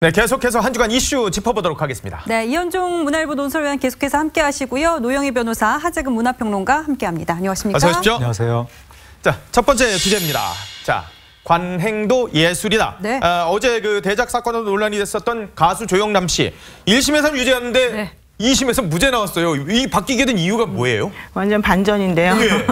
네, 계속해서 한 주간 이슈 짚어보도록 하겠습니다. 네, 이현종 문화일보 논설위원 계속해서 함께하시고요. 노영희 변호사, 하재근 문화평론가 함께합니다. 안녕하십니까? 어서 오십시오. 안녕하세요. 자, 첫 번째 주제입니다. 자, 관행도 예술이다. 네. 어제 그 대작 사건으로 논란이 됐었던 가수 조영남 씨 1심에서는 유죄였는데 네. 2심에서 무죄 나왔어요. 이 바뀌게 된 이유가 뭐예요? 완전 반전인데요. 예.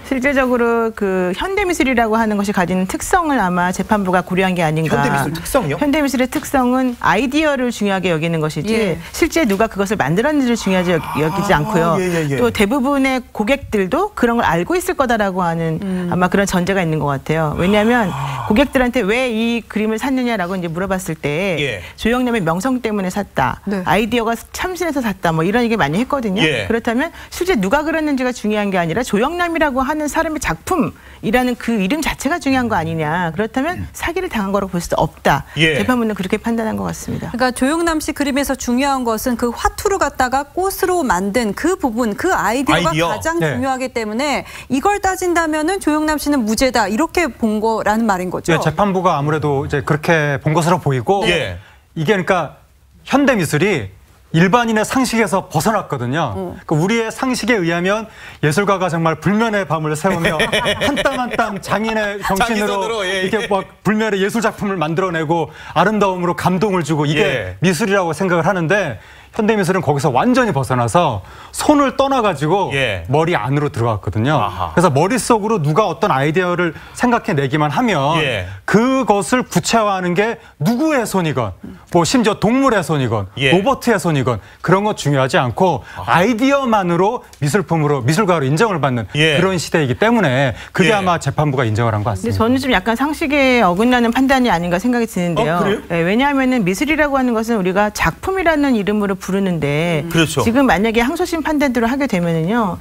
실제적으로 그 현대미술이라고 하는 것이 가지는 특성을 아마 재판부가 고려한 게 아닌가. 현대미술 특성이요? 현대미술의 특성은 아이디어를 중요하게 여기는 것이지 예. 실제 누가 그것을 만들었는지를 중요하게 여기지 않고요. 예. 또 대부분의 고객들도 그런 걸 알고 있을 거다라고 하는 아마 그런 전제가 있는 것 같아요. 왜냐하면 고객들한테 왜 이 그림을 샀느냐라고 이제 물어봤을 때 예. 조영남의 명성 때문에 샀다. 네. 아이디어가 참신해서 샀다. 뭐 이런 얘기 많이 했거든요. 예. 그렇다면 실제 누가 그렸는지가 중요한 게 아니라 조영남이라고 하는 사람의 작품이라는 그 이름 자체가 중요한 거 아니냐. 그렇다면 사기를 당한 거라고 볼 수도 없다. 예. 재판부는 그렇게 판단한 것 같습니다. 그러니까 조영남 씨 그림에서 중요한 것은 그 화투를 갖다가 꽃으로 만든 그 부분, 그 아이디어가 가장 네. 중요하기 때문에 이걸 따진다면은 조영남 씨는 무죄다 이렇게 본 거라는 말인 거죠. 네, 재판부가 아무래도 이제 그렇게 본 것으로 보이고 예. 이게 그러니까 현대미술이 일반인의 상식에서 벗어났거든요. 그러니까 우리의 상식에 의하면 예술가가 정말 불면의 밤을 새우며 한 땀 한 땀 장인의 정신으로 자기손으로, 예, 이렇게 막 불면의 예술 작품을 만들어내고 아름다움으로 감동을 주고 이게 예. 미술이라고 생각을 하는데 현대미술은 거기서 완전히 벗어나서 손을 떠나가지고 예. 머리 안으로 들어갔거든요. 아하. 그래서 머릿속으로 누가 어떤 아이디어를 생각해내기만 하면 예. 그것을 구체화하는 게 누구의 손이건 뭐 심지어 동물의 손이건 예. 로버트의 손이건 그런 거 중요하지 않고 아이디어만으로 미술품으로 미술가로 인정을 받는 예. 그런 시대이기 때문에 그게 예. 아마 재판부가 인정을 한 것 근데 같습니다. 저는 좀 약간 상식에 어긋나는 판단이 아닌가 생각이 드는데요. 그래요? 네, 왜냐하면은 미술이라고 하는 것은 우리가 작품이라는 이름으로 부르는데 그렇죠. 지금 만약에 항소심 판단대로 하게 되면은요.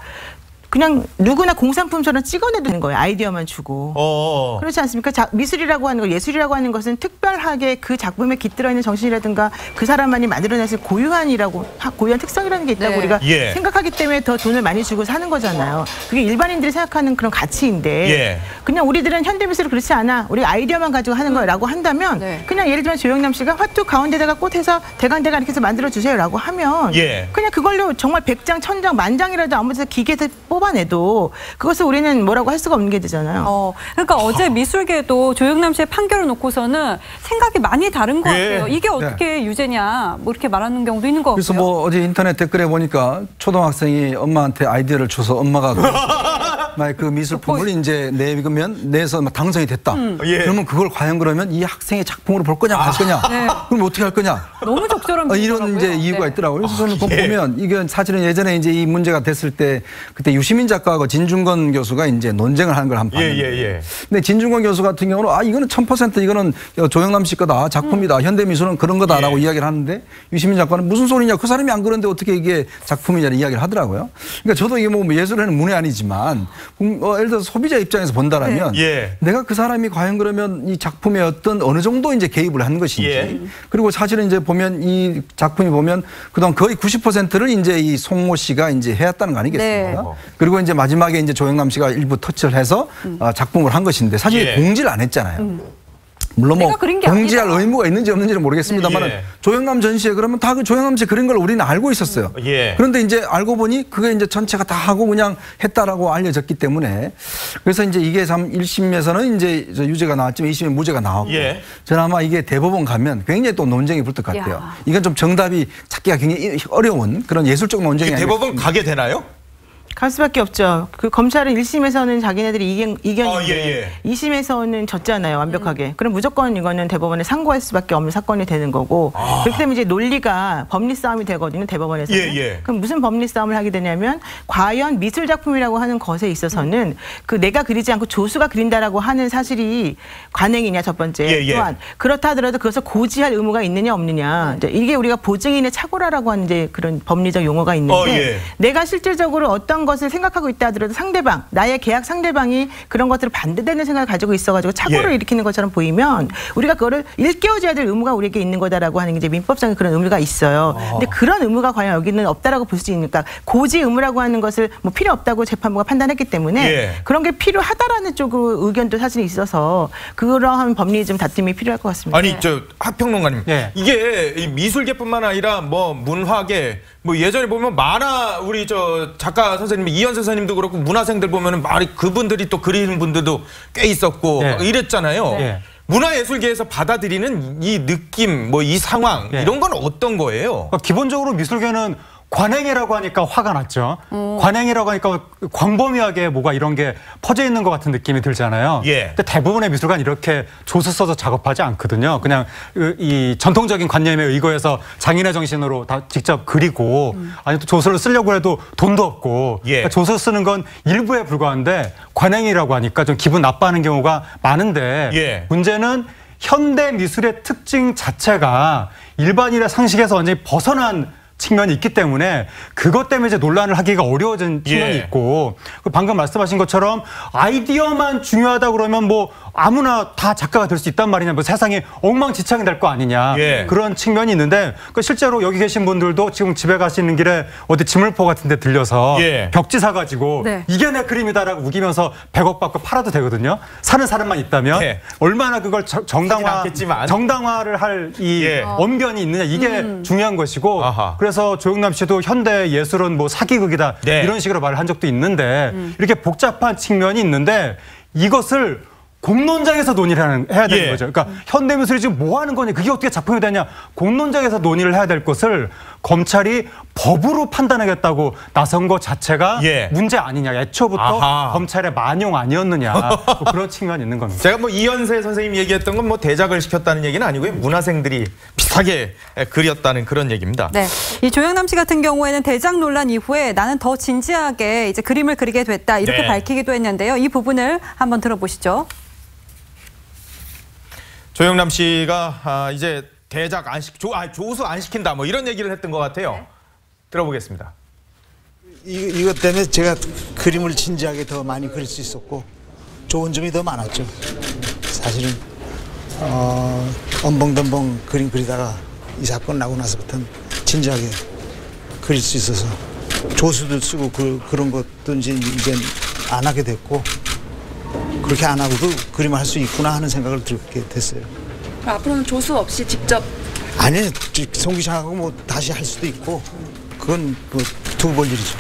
그냥 누구나 공산품처럼 찍어내도 되는 거예요. 아이디어만 주고. 그렇지 않습니까? 미술이라고 하는 거, 예술이라고 하는 것은 특별하게 그 작품에 깃들어 있는 정신이라든가 그 사람만이 만들어냈을 고유한 특성이라는 게 있다고 네. 우리가 예. 생각하기 때문에 더 돈을 많이 주고 사는 거잖아요. 그게 일반인들이 생각하는 그런 가치인데 예. 그냥 우리들은 현대미술은 그렇지 않아. 우리 아이디어만 가지고 하는 거라고 한다면 네. 그냥 예를 들면 조영남 씨가 화투 가운데다가 꽃해서 대강대강 이렇게 해서 만들어주세요라고 하면 예. 그냥 그걸로 정말 100장, 1000장, 만장이라도 아무 데서 기계에서 뽑아내도 그것을 우리는 뭐라고 할 수가 없는 게 되잖아요. 그러니까 어제 미술계도 조영남 씨의 판결을 놓고서는 생각이 많이 다른 것 예. 같아요. 이게 어떻게 유죄냐 뭐 이렇게 말하는 경우도 있는 것 같고요. 그래서 뭐 어제 인터넷 댓글에 보니까 초등학생이 엄마한테 아이디어를 줘서 엄마가 그 미술품을 이제 내서 당선이 됐다. 예. 그러면 그걸 과연 그러면 이 학생의 작품으로 볼 거냐 말 거냐? 네. 그럼 어떻게 할 거냐? 너무 적절한 이런 이제 이유가 네. 있더라고요. 그래서 저는 예. 보면 이게 사실은 예전에 이제 이 문제가 됐을 때 그때 유시민 작가하고 진중권 교수가 이제 논쟁을 하는 걸 한번 봤는데. 예. 근데 진중권 교수 같은 경우는 이거는 1000% 이거는 조영남 씨 거다. 작품이다. 현대미술은 그런 거다라고 이야기를 하는데 유시민 작가는 무슨 소리냐. 그 사람이 안 그런데 어떻게 이게 작품이냐는 이야기를 하더라고요. 그러니까 저도 이게 뭐 예술에는 문외 아니지만 예를 들어서 소비자 입장에서 본다라면 예. 내가 그 사람이 과연 그러면 이 작품에 어느 정도 이제 개입을 한 것인지 예. 그리고 사실은 이제 보면 이 작품이 보면 그동안 거의 90%를 이제 이 송모 씨가 이제 해왔다는 거 아니겠습니까? 네. 그리고 이제 마지막에 이제 조영남 씨가 일부 터치를 해서 작품을 한 것인데 사실 예. 공지를 안 했잖아요. 물론 뭐 내가 그린 게 공지할 아니다. 의무가 있는지 없는지는 모르겠습니다만 예. 조영남 전시회 그러면 다 그 조영남 씨 그린 걸 우리는 알고 있었어요. 예. 그런데 이제 알고 보니 그게 이제 전체가 다 하고 그냥 했다라고 알려졌기 때문에 그래서 이제 이게 참 1심에서는 이제 유죄가 나왔지만 2심에 무죄가 나왔고 예. 저는 아마 이게 대법원 가면 굉장히 또 논쟁이 붙을 것 같아요. 야. 이건 좀 정답이 찾기가 굉장히 어려운 그런 예술적 논쟁이 이게 대법원 가게 되나요? 갈 수밖에 없죠. 그 검찰은 1심에서는 자기네들이 이겼는데 예. 2심에서는 졌잖아요. 완벽하게. 그럼 무조건 이거는 대법원에 상고할 수밖에 없는 사건이 되는 거고 그렇기 때문에 이제 논리가 법리 싸움이 되거든요. 대법원에서는. 예. 그럼 무슨 법리 싸움을 하게 되냐면 과연 미술 작품이라고 하는 것에 있어서는 그 내가 그리지 않고 조수가 그린다라고 하는 사실이 관행이냐 첫 번째. 예. 또한 그렇다 하더라도 그것을 고지할 의무가 있느냐 없느냐. 이제 이게 우리가 보증인의 착오라라고 하는 이제 그런 법리적 용어가 있는데 예. 내가 실질적으로 어떤 그런 것을 생각하고 있다 하더라도 상대방, 나의 계약 상대방이 그런 것들을 반대되는 생각을 가지고 있어가지고 착오를 예. 일으키는 것처럼 보이면 우리가 그거를 일깨워줘야 될 의무가 우리에게 있는 거다라고 하는 게 이제 민법상의 그런 의무가 있어요. 근데 그런 의무가 과연 여기는 없다라고 볼 수 있으니까 고지 의무라고 하는 것을 뭐 필요 없다고 재판부가 판단했기 때문에 예. 그런 게 필요하다라는 쪽으로 의견도 사실 있어서 그러한 법리적 다툼이 필요할 것 같습니다. 아니 저 학평론가님 예. 이게 이 미술계뿐만 아니라 뭐 문화계 뭐 예전에 보면 만화 우리 저 작가 선생님 이현 선생님도 그렇고 문화생들 보면은 말이 그분들이 또 그리는 분들도 꽤 있었고 네. 이랬잖아요. 네. 문화예술계에서 받아들이는 이 느낌 뭐 이 상황 네. 이런 건 어떤 거예요? 기본적으로 미술계는 관행이라고 하니까 화가 났죠. 관행이라고 하니까 광범위하게 뭐가 이런 게 퍼져 있는 것 같은 느낌이 들잖아요. 예. 근데 대부분의 미술관 이렇게 조수 써서 작업하지 않거든요. 그냥 이 전통적인 관념에 의거해서 장인의 정신으로 다 직접 그리고 아니 또 조수를 쓰려고 해도 돈도 없고 예. 그러니까 조수 쓰는 건 일부에 불과한데 관행이라고 하니까 좀 기분 나빠하는 경우가 많은데 예. 문제는 현대 미술의 특징 자체가 일반인의 상식에서 완전히 벗어난 측면이 있기 때문에 그것 때문에 이제 논란을 하기가 어려워진 측면이 예. 있고 방금 말씀하신 것처럼 아이디어만 중요하다 그러면 뭐 아무나 다 작가가 될 수 있단 말이냐, 뭐 세상이 엉망진창이 될 거 아니냐 예. 그런 측면이 있는데 실제로 여기 계신 분들도 지금 집에 가시는 길에 어디 지물포 같은 데 들려서 예. 벽지 사가지고 네. 이게 내 그림이다라고 우기면서 100억 받고 팔아도 되거든요. 사는 사람만 있다면 예. 얼마나 그걸 않겠지만. 정당화를 할 이 예. 언변이 있느냐 이게 중요한 것이고 아하. 그래서 조영남 씨도 현대 예술은 뭐 사기극이다 네. 이런 식으로 말을 한 적도 있는데 이렇게 복잡한 측면이 있는데 이것을 공론장에서 논의를 해야 되는 예. 거죠. 그러니까 현대미술이 지금 뭐 하는 거냐, 그게 어떻게 작품이 되냐, 공론장에서 논의를 해야 될 것을 검찰이 법으로 판단하겠다고 나선 것 자체가 예. 문제 아니냐, 애초부터 아하. 검찰의 만용 아니었느냐 뭐 그런 측면이 있는 겁니다. 제가 뭐 이현세 선생님 얘기했던 건 뭐 대작을 시켰다는 얘기는 아니고요. 문화생들이 비슷하게 그렸다는 그런 얘기입니다. 네, 이 조영남 씨 같은 경우에는 대작 논란 이후에 나는 더 진지하게 이제 그림을 그리게 됐다 이렇게 네. 밝히기도 했는데요. 이 부분을 한번 들어보시죠. 조영남 씨가 이제 대작 조수 안 시킨다 뭐 이런 얘기를 했던 것 같아요. 네. 들어보겠습니다. 이것 때문에 제가 그림을 진지하게 더 많이 그릴 수 있었고 좋은 점이 더 많았죠. 사실은 엄벙덤벙 그림 그리다가 이 사건 나고 나서부터는 진지하게 그릴 수 있어서 조수들 쓰고 그런 것도 이제 안 하게 됐고 그렇게 안 하고도 그림을 할 수 있구나 하는 생각을 들게 됐어요. 그럼 앞으로는 조수 없이 직접? 아니, 송기창하고 뭐 다시 할 수도 있고 그건 뭐 두고 볼 일이죠.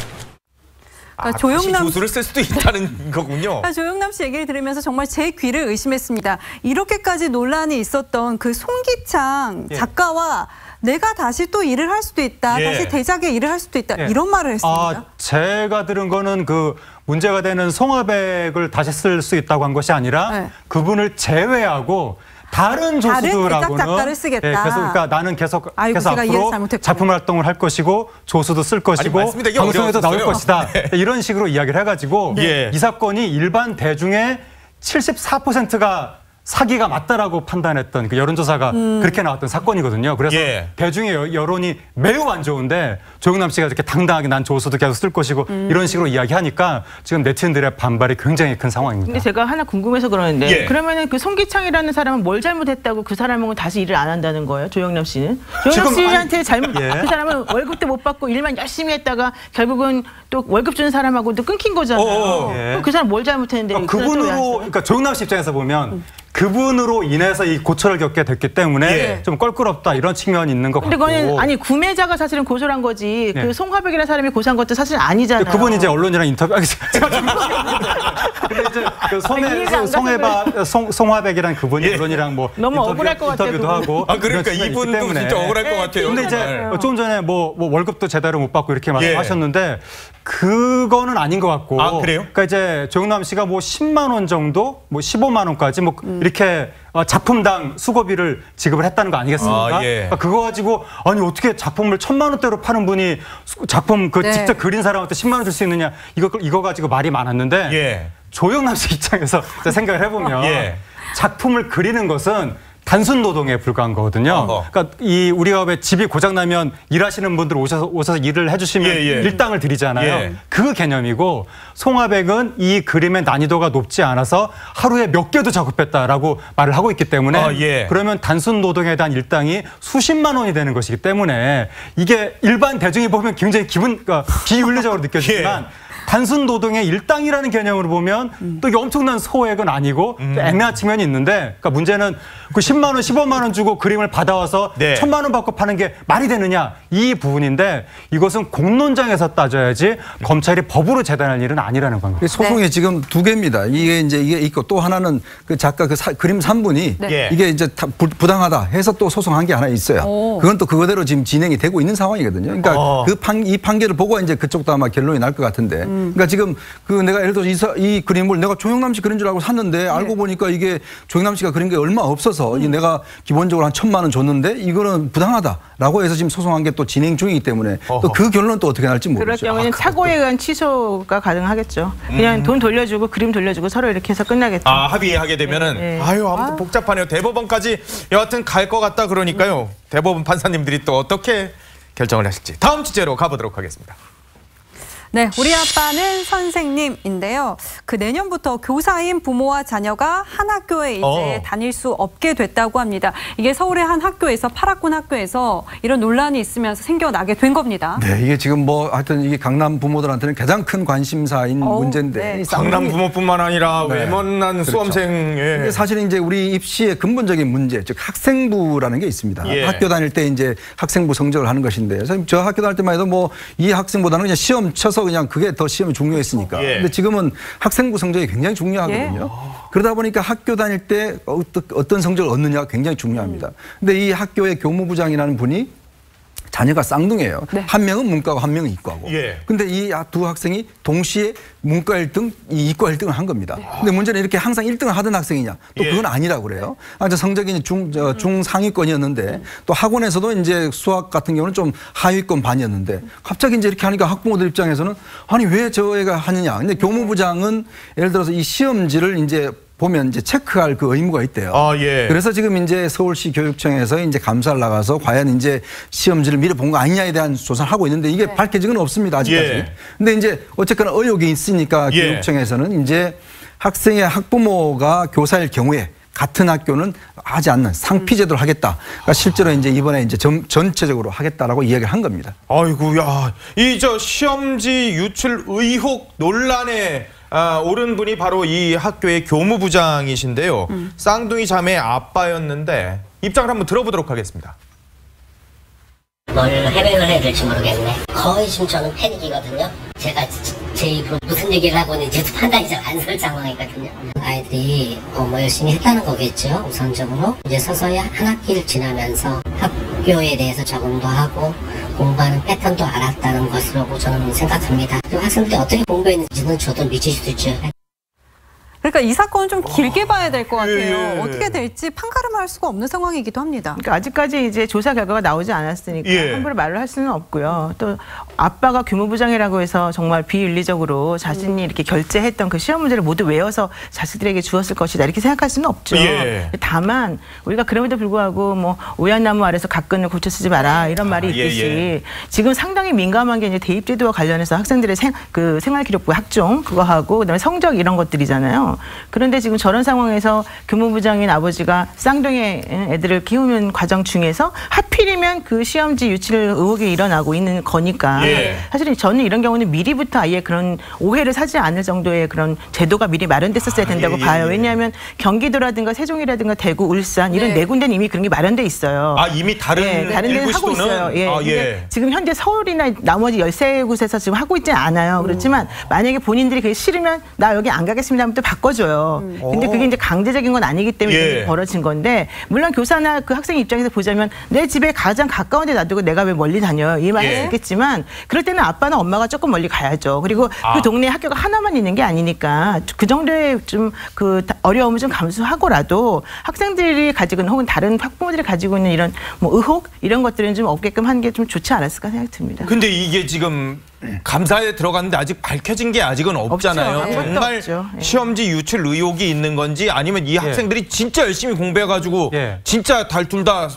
다시 조수를 쓸 수도 있다는 거군요. 조영남 씨 얘기를 들으면서 정말 제 귀를 의심했습니다. 이렇게까지 논란이 있었던 그 송기창 작가와 내가 다시 또 일을 할 수도 있다. 예. 다시 대작에 일을 할 수도 있다. 이런 말을 했습니다. 제가 들은 거는 그 문제가 되는 송화백을 다시 쓸 수 있다고 한 것이 아니라 네. 그분을 제외하고 다른 대작 조수들하고는 작가를 쓰겠다. 계속 그러니까 나는 계속 아이고, 제가 이해를 앞으로 잘못했군요. 작품 활동을 할 것이고 조수도 쓸 것이고 말씀드리기 방송에도 나올 어려웠었어요. 것이다. 이런 식으로 이야기를 해가지고 네. 이 사건이 일반 대중의 74%가 사기가 맞다라고 판단했던 그 여론조사가 그렇게 나왔던 사건이거든요. 그래서 예. 대중의 여론이 매우 안 좋은데 조영남 씨가 이렇게 당당하게 난 조수도 계속 쓸 것이고 이런 식으로 이야기하니까 지금 네티즌들의 반발이 굉장히 큰 상황입니다. 근데 제가 하나 궁금해서 그러는데 예. 그러면은 그 송기창이라는 사람은 뭘 잘못했다고 그 사람은 다시 일을 안 한다는 거예요? 조영남 씨는? 조영남 씨한테 잘못 예. 그 사람은 월급도 못 받고 일만 열심히 했다가 결국은 또 월급 주는 사람하고도 끊긴 거잖아요. 예. 그럼 그 사람 뭘 잘못했는데 그 사람 또왜 안 써요? 그러니까 조영남 씨 입장에서 보면 그분으로 인해서 이 고초를 겪게 됐기 때문에 예. 좀 껄끄럽다 이런 측면이 있는 것 근데 같고. 그거는 아니 구매자가 사실은 고소를 한 거지 네. 그 송화백이라는 사람이 고소한 것도 사실 아니잖아요. 그분이 이제 언론이랑 인터뷰. 제가 좀 근데 이제 그 이해가 안 송화백이라는 그분이 예. 언론이랑 뭐 너무 억울할 것 같아요, 인터뷰도 그분. 하고. 그러니까 그런 측면이 있기 이분도 때문에. 진짜 억울할 것 같아요. 근데 이제 정말. 좀 전에 뭐 월급도 제대로 못 받고 이렇게 예. 말씀하셨는데 그거는 아닌 것 같고. 아, 그래요? 그러니까 이제 조영남 씨가 뭐 10만 원 정도, 뭐 15만 원까지 뭐 이렇게 작품당 수고비를 지급을 했다는 거 아니겠습니까? 아, 예. 그러니까 그거 가지고 아니 어떻게 작품을 1,000만 원대로 파는 분이 작품 그 네. 직접 그린 사람한테 10만 원 줄 수 있느냐 이거 가지고 말이 많았는데 예. 조영남 씨 입장에서 생각을 해보면 예. 작품을 그리는 것은 단순 노동에 불과한 거거든요. 그러니까 이 우리가 왜 집이 고장 나면 일하시는 분들 오셔서 일을 해주시면 일당을 드리잖아요. 그 개념이고 송화백은 이 그림의 난이도가 높지 않아서 하루에 몇 개도 작업했다라고 말을 하고 있기 때문에 그러면 단순 노동에 대한 일당이 수십만 원이 되는 것이기 때문에 이게 일반 대중이 보면 굉장히 그러니까 비윤리적으로 느껴지지만. 단순 노동의 일당이라는 개념으로 보면 또 이게 엄청난 소액은 아니고 또 애매한 측면이 있는데 그러니까 문제는 그 10만 원, 15만 원 주고 그림을 받아와서 1,000만 원 받고 파는 게 말이 되느냐 이 부분인데 이것은 공론장에서 따져야지 검찰이 법으로 재단할 일은 아니라는 겁니다. 소송이 지금 두 개입니다. 이게 있고 또 하나는 그 작가 그림 3분이 이게 이제 부당하다 해서 또 소송한 게 하나 있어요. 그건 또 그거대로 지금 진행이 되고 있는 상황이거든요. 그러니까 이 판결을 보고 이제 그쪽도 아마 결론이 날 것 같은데. 그러니까 지금 내가 예를 들어서 이 그림을 내가 조영남 씨 그린 줄 알고 샀는데 알고 보니까 이게 조영남 씨가 그린 게 얼마 없어서 내가 기본적으로 한 1,000만 원 줬는데 이거는 부당하다라고 해서 지금 소송한 게 또 진행 중이기 때문에 또 그 결론은 또 어떻게 날지 모르죠. 그럴 경우에는 사고에 의한 취소가 가능하겠죠. 그냥 돈 돌려주고 그림 돌려주고 서로 이렇게 해서 끝나겠죠. 합의하게 되면은 아무튼 복잡하네요. 대법원까지 여하튼 갈 것 같다 그러니까요. 대법원 판사님들이 또 어떻게 결정을 하실지 다음 주제로 가보도록 하겠습니다. 네, 우리 아빠는 선생님인데요. 그 내년부터 교사인 부모와 자녀가 한 학교에 이제 다닐 수 없게 됐다고 합니다. 이게 서울의 한 학교에서 8학군 학교에서 이런 논란이 있으면서 생겨나게 된 겁니다. 네, 이게 지금 하여튼 이게 강남 부모들한테는 가장 큰 관심사인 문제인데. 강남 부모뿐만 아니라 외모난 수험생. 사실은 이제 우리 입시의 근본적인 문제, 즉 학생부라는 게 있습니다. 학교 다닐 때 이제 학생부 성적을 하는 것인데, 저 학교 다닐 때만 해도 이 학생보다는 그냥 시험 쳐서 그냥 그게 더 시험이 중요했으니까. 근데 지금은 학생부 성적이 굉장히 중요하거든요. 그러다 보니까 학교 다닐 때 어떤 성적을 얻느냐가 굉장히 중요합니다. 근데 이 학교의 교무부장이라는 분이 자녀가 쌍둥이에요. 한 명은 문과고 한 명은 이과고. 근데 이 두 학생이 동시에 문과 1등, 이과 1등을 한 겁니다. 근데 문제는 이렇게 항상 1등을 하던 학생이냐? 또 그건 아니라고 그래요. 성적이 중상위권이었는데 또 학원에서도 이제 수학 같은 경우는 좀 하위권 반이었는데 갑자기 이제 이렇게 하니까 학부모들 입장에서는 아니 왜 저 애가 하느냐? 근데 교무부장은 예를 들어서 이 시험지를 이제 보면 이제 체크할 그 의무가 있대요. 그래서 지금 이제 서울시 교육청에서 이제 감사를 나가서 과연 이제 시험지를 미리 본 거 아니냐에 대한 조사를 하고 있는데 이게 밝혀진 건 없습니다. 아직까지. 근데 이제 어쨌거나 의혹이 있으니까 교육청에서는 이제 학생의 학부모가 교사일 경우에 같은 학교는 하지 않는 상피 제도를 하겠다. 그러니까 실제로 이제 이번에 이제 전체적으로 하겠다라고 이야기를 한 겁니다. 아이고야, 이 시험지 유출 의혹 논란에 오른 분이 바로 이 학교의 교무부장이신데요. 쌍둥이 자매의 아빠였는데 입장을 한번 들어보도록 하겠습니다. 뭘 해명을 해야 될지 모르겠네. 거의 지금 저는 패닉이거든요. 제가 제 입으로 무슨 얘기를 하고 있는지도 판단이 잘 안 설 상황이거든요. 아이들이 열심히 했다는 거겠죠. 우선적으로 이제 서서히 한 학기를 지나면서 학교에 대해서 적응도 하고 공부하는 패턴도 알았다는 것으로 저는 생각합니다. 학생들이 어떻게 공부했는지는 저도 미칠 수도 있죠. 그러니까 이 사건은 좀 길게 봐야 될 것 같아요. 어떻게 될지 판가름할 수가 없는 상황이기도 합니다. 그러니까 아직까지 이제 조사 결과가 나오지 않았으니까 함부로 말을 할 수는 없고요. 또 아빠가 교무부장이라고 해서 정말 비윤리적으로 자신이 이렇게 결제했던 그 시험 문제를 모두 외워서 자식들에게 주었을 것이다 이렇게 생각할 수는 없죠. 다만 우리가 그럼에도 불구하고 오얏나무 아래서 각근을 고쳐 쓰지 마라 이런 말이 있듯이 지금 상당히 민감한 게 이제 대입제도와 관련해서 학생들의 생활기록부 학종 그거하고 그다음에 성적 이런 것들이잖아요. 그런데 지금 저런 상황에서 교무부장인 아버지가 쌍둥이 애들을 키우는 과정 중에서 하필이면 그 시험지 유출 의혹이 일어나고 있는 거니까 사실 저는 이런 경우는 미리부터 아예 그런 오해를 사지 않을 정도의 그런 제도가 미리 마련됐었어야 된다고 봐요. 왜냐하면 경기도라든가 세종이라든가 대구, 울산 이런 네 군데는 이미 그런 게 마련돼 있어요. 이미 다른 데는 하고 있어요. 근데 지금 현재 서울이나 나머지 13곳에서 지금 하고 있지 않아요. 그렇지만 만약에 본인들이 그게 싫으면 나 여기 안 가겠습니다 하면 또 바꿔줘요. 근데 그게 이제 강제적인 건 아니기 때문에 벌어진 건데 물론 교사나 그 학생 입장에서 보자면 내 집에 가장 가까운 데 놔두고 내가 왜 멀리 다녀요? 이 말 할 수 있겠지만 그럴 때는 아빠나 엄마가 조금 멀리 가야죠. 그리고 그 동네에 학교가 하나만 있는 게 아니니까 그 정도의 좀 그 어려움을 좀 감수하고라도 학생들이 가지고 있는 혹은 다른 학부모들이 가지고 있는 이런 의혹 이런 것들은 좀 없게끔 하는 게 좀 좋지 않았을까 생각이 듭니다. 근데 이게 지금 감사에 들어갔는데 아직 밝혀진 게 아직은 없잖아요. 없죠. 정말 없죠. 예. 시험지 유출 의혹이 있는 건지 아니면 이 학생들이 진짜 열심히 공부해가지고 진짜 둘 다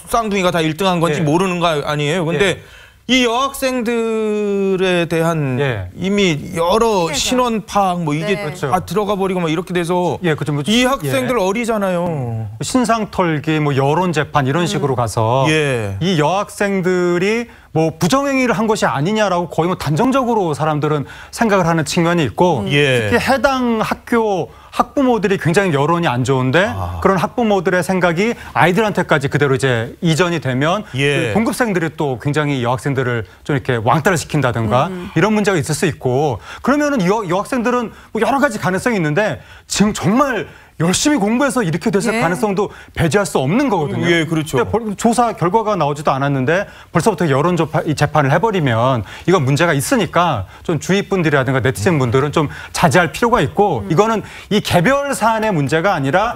쌍둥이가 다 1등한 건지 모르는 거 아니에요. 근데 이 여학생들에 대한 이미 여러 신원 파악 뭐 이게 다 들어가 버리고 막 이렇게 돼서 이 학생들 어리잖아요. 신상 털기, 뭐 여론 재판 이런 식으로 가서 이 여학생들이 뭐 부정행위를 한 것이 아니냐라고 거의 뭐 단정적으로 사람들은 생각을 하는 측면이 있고 특히 해당 학교 학부모들이 굉장히 여론이 안 좋은데 그런 학부모들의 생각이 아이들한테까지 그대로 이제 이전이 되면 그 동급생들이 또 굉장히 여학생들을 좀 이렇게 왕따를 시킨다든가 이런 문제가 있을 수 있고 그러면은 여학생들은 뭐 여러 가지 가능성이 있는데 지금 정말 열심히 공부해서 이렇게 됐을 가능성도 배제할 수 없는 거거든요. 그렇죠. 조사 결과가 나오지도 않았는데 벌써부터 여론 재판을 해버리면 이건 문제가 있으니까 좀 주위 분들이라든가 네티즌 분들은 좀 자제할 필요가 있고 이거는 이 개별 사안의 문제가 아니라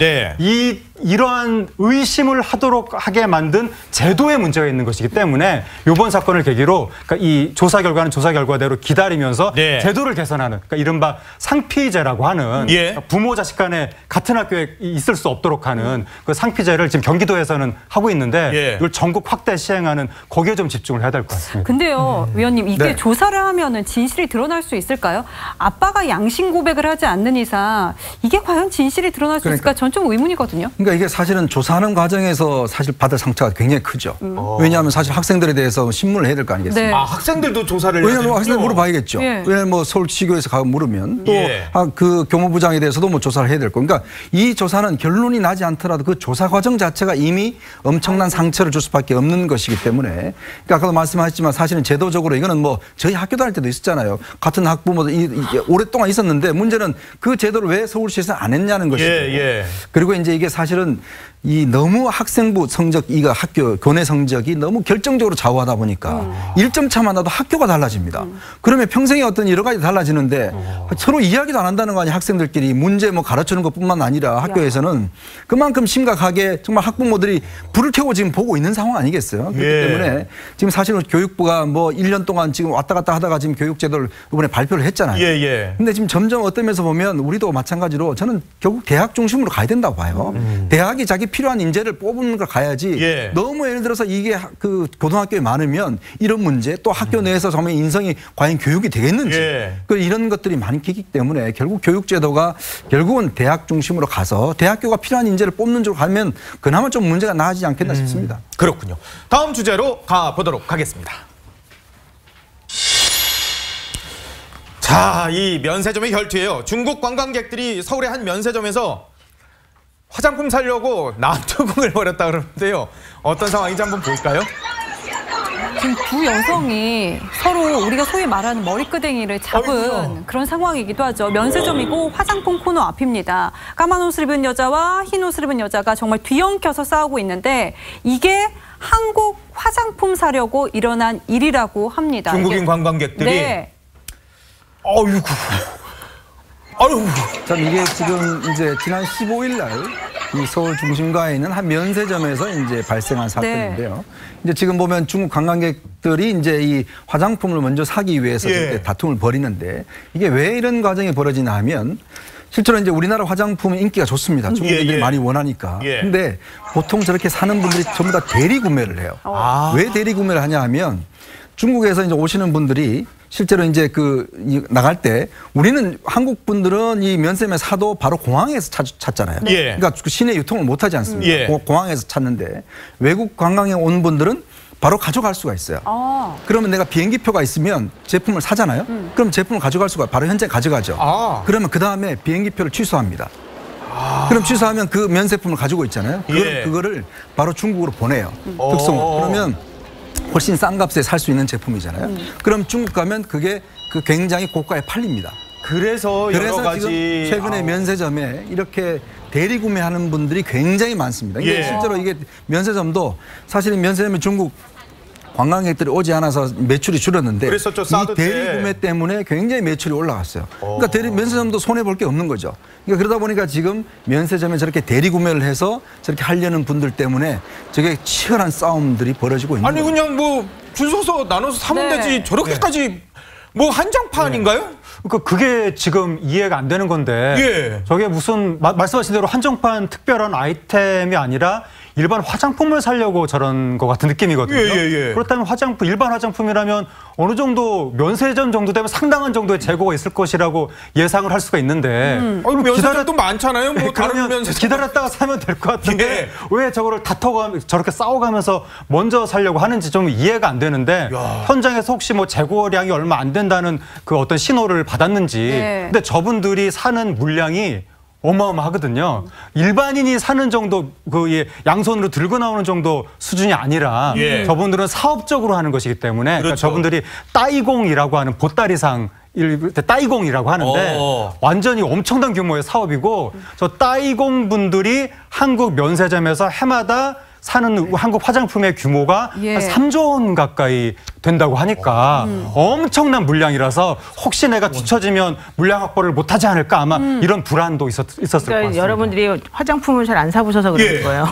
이러한 의심을 하게 만든 제도의 문제가 있는 것이기 때문에 이번 사건을 계기로 그러니까 이 조사 결과는 조사 결과대로 기다리면서 제도를 개선하는 그러니까 이른바 상피제라고 하는 그러니까 부모 자식 간에 같은 학교에 있을 수 없도록 하는 그 상피제를 지금 경기도에서는 하고 있는데 이걸 전국 확대 시행하는 거기에 좀 집중을 해야 될 것 같습니다. 근데요, 위원님 이게 조사를 하면은 진실이 드러날 수 있을까요? 아빠가 양심 고백을 하지 않는 이상 이게 과연 진실이 드러날 수 있을까? 전 좀 의문이거든요. 그러니까 이게 사실은 조사하는 과정에서 사실 받을 상처가 굉장히 크죠. 왜냐하면 사실 학생들에 대해서 신문을 해야 될 거 아니겠습니까? 학생들도 조사를 왜냐하면 학생들 물어봐야겠죠. 왜냐하면 뭐 서울시교에서 가고 물으면 또 그 교무부장에 대해서도 뭐 조사를 해야 될 거. 그러니까 이 조사는 결론이 나지 않더라도 그 조사 과정 자체가 이미 엄청난 상처를 줄 수밖에 없는 것이기 때문에 그러니까 아까도 말씀하셨지만 사실은 제도적으로 이거는 뭐 저희 학교 다닐 때도 있었잖아요. 같은 학부모도 오랫동안 있었는데 문제는 그 제도를 왜 서울시에서 안 했냐는 것이고 그리고 이제 이게 사실은 이 너무 학생부 성적, 이거 학교 교내 성적이 너무 결정적으로 좌우하다 보니까 1점 차만 나도 학교가 달라집니다. 그러면 평생에 어떤 여러 가지 달라지는데 서로 이야기도 안 한다는 거 아니에요. 학생들끼리 문제 뭐 가르치는 것뿐만 아니라 학교에서는 그만큼 심각하게 정말 학부모들이 불을 켜고 지금 보고 있는 상황 아니겠어요. 그렇기 때문에 지금 사실은 교육부가 뭐 1년 동안 지금 왔다 갔다 하다가 지금 교육제도를 이번에 발표를 했잖아요. 근데 지금 점점 어떤 면에서 보면 우리도 마찬가지로 저는 결국 대학 중심으로 가야 된다고 봐요. 대학이 자기 필요한 인재를 뽑는 걸 가야지 너무 예를 들어서 이게 그 고등학교에 많으면 이런 문제 또 학교 내에서 정말 인성이 과연 교육이 되겠는지 이런 것들이 많기 때문에 결국 교육제도가 결국은 대학 중심으로 가서 대학교가 필요한 인재를 뽑는 쪽으로 가면 그나마 좀 문제가 나아지지 않겠나 싶습니다. 그렇군요. 다음 주제로 가보도록 하겠습니다. 자, 이 면세점의 혈투예요. 중국 관광객들이 서울의 한 면세점에서 화장품 사려고 난투극을 벌였다 그러는데요. 어떤 상황인지 한번 볼까요? 지금 두 여성이 서로 우리가 소위 말하는 머리끄댕이를 잡은 그런 상황이기도 하죠. 면세점이고 화장품 코너 앞입니다. 까만 옷을 입은 여자와 흰 옷을 입은 여자가 정말 뒤엉켜서 싸우고 있는데 이게 한국 화장품 사려고 일어난 일이라고 합니다. 중국인 관광객들이? 어이구. 아유. 자, 이게 지금 이제 지난 15일 날 이 서울 중심가에 있는 한 면세점에서 이제 발생한 사건인데요. 이제 지금 보면 중국 관광객들이 이제 이 화장품을 먼저 사기 위해서 저렇게 다툼을 벌이는데 이게 왜 이런 과정이 벌어지냐 하면 실제로 이제 우리나라 화장품은 인기가 좋습니다. 중국인들이 많이 원하니까. 근데 보통 저렇게 사는 분들이 전부 다 대리 구매를 해요. 왜 대리 구매를 하냐 하면 중국에서 이제 오시는 분들이 실제로 이제 나갈 때 우리는 한국 분들은 이 면세점에 사도 바로 공항에서 찾잖아요. 그러니까 시내 유통을 못 하지 않습니까? 공항에서 찾는데 외국 관광에 온 분들은 바로 가져갈 수가 있어요. 그러면 내가 비행기표가 있으면 제품을 사잖아요. 그럼 제품을 가져갈 수가 바로 현재 가져가죠. 그러면 그 다음에 비행기표를 취소합니다. 그럼 취소하면 그 면세품을 가지고 있잖아요. 그거를 바로 중국으로 보내요. 특송. 그러면 훨씬 싼 값에 살 수 있는 제품이잖아요. 그럼 중국 가면 그게 굉장히 고가에 팔립니다. 그래서 여러 가지 지금 최근에 면세점에 이렇게 대리 구매하는 분들이 굉장히 많습니다. 실제로 이게 면세점도 사실은 면세점에 중국 관광객들이 오지 않아서 매출이 줄었는데 이 대리 구매 때문에 굉장히 매출이 올라갔어요. 그러니까 면세점도 손해볼 게 없는 거죠. 그러니까 그러다 보니까 지금 면세점에 저렇게 대리 구매를 해서 저렇게 하려는 분들 때문에 저게 치열한 싸움들이 벌어지고 있는 거예요. 아니 그냥 뭐 줄 서서 나눠서 사면 되지 저렇게까지 뭐 한정판인가요? 그러니까 그게 지금 이해가 안 되는 건데 예. 저게 무슨 말씀하신 대로 한정판 특별한 아이템이 아니라 일반 화장품을 사려고 저런 것 같은 느낌이거든요. 예. 그렇다면 일반 화장품이라면 어느 정도 면세점 정도 되면 상당한 정도의 재고가 있을 것이라고 예상을 할 수가 있는데 면세점도 많잖아요. 뭐 다른 면세점 기다렸다가 사면 될 것 같은데 예. 왜 저거를 저렇게 싸워가면서 먼저 사려고 하는지 좀 이해가 안 되는데 현장에서 혹시 뭐 재고량이 얼마 안 된다는 그 어떤 신호를 받았는지 근데 저분들이 사는 물량이 어마어마하거든요. 일반인이 사는 정도 그 양손으로 들고 나오는 정도 수준이 아니라 저분들은 사업적으로 하는 것이기 때문에 그러니까 저분들이 따이공이라고 하는 보따리상 따이공이라고 하는데 완전히 엄청난 규모의 사업이고 저 따이공 분들이 한국 면세점에서 해마다 사는 한국 화장품의 규모가 한 3조 원 가까이 된다고 하니까 엄청난 물량이라서 혹시 내가 뒤처지면 물량 확보를 못하지 않을까 아마 이런 불안도 있었을 것 같습니다. 여러분들이 화장품을 잘 안 사보셔서 그런 거예요.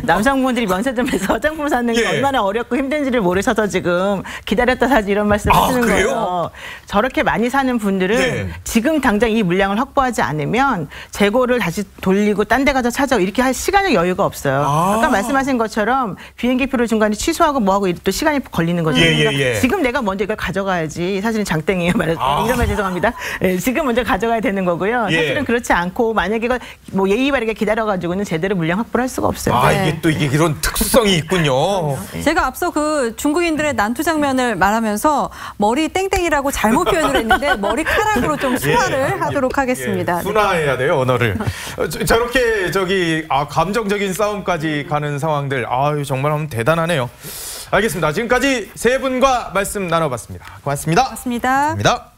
남성분들이 면세점에서 화장품 사는 게 얼마나 어렵고 힘든지를 모르셔서 지금 기다렸다 사지 이런 말씀을 하시는 거예요. 저렇게 많이 사는 분들은 지금 당장 이 물량을 확보하지 않으면 재고를 다시 돌리고 딴 데 가서 찾아오고 이렇게 할 시간의 여유가 없어요. 아까 말씀하신 것처럼 비행기표를 중간에 취소하고 뭐하고 또 시간이 걸리는 거죠. 그러니까 지금 내가 먼저 이걸 가져가야지. 사실은 장땡이에요. 이러면 죄송합니다. 지금 먼저 가져가야 되는 거고요. 사실은 그렇지 않고 만약에 이걸 뭐 예의 바르게 기다려가지고는 제대로 물량 확보를 할 수가 없어요. 이게 또 이런 특수성이 있군요. 제가 앞서 그 중국인들의 난투 장면을 말하면서 머리 땡땡이라고 잘못 표현을 했는데 머리카락으로 좀 순화를 하도록 하겠습니다. 순화해야 돼요, 언어를. 저렇게 감정적인 싸움까지 가는 상황들 정말 대단하네요. 알겠습니다. 지금까지 세 분과 말씀 나눠봤습니다. 고맙습니다. 고맙습니다. 감사합니다.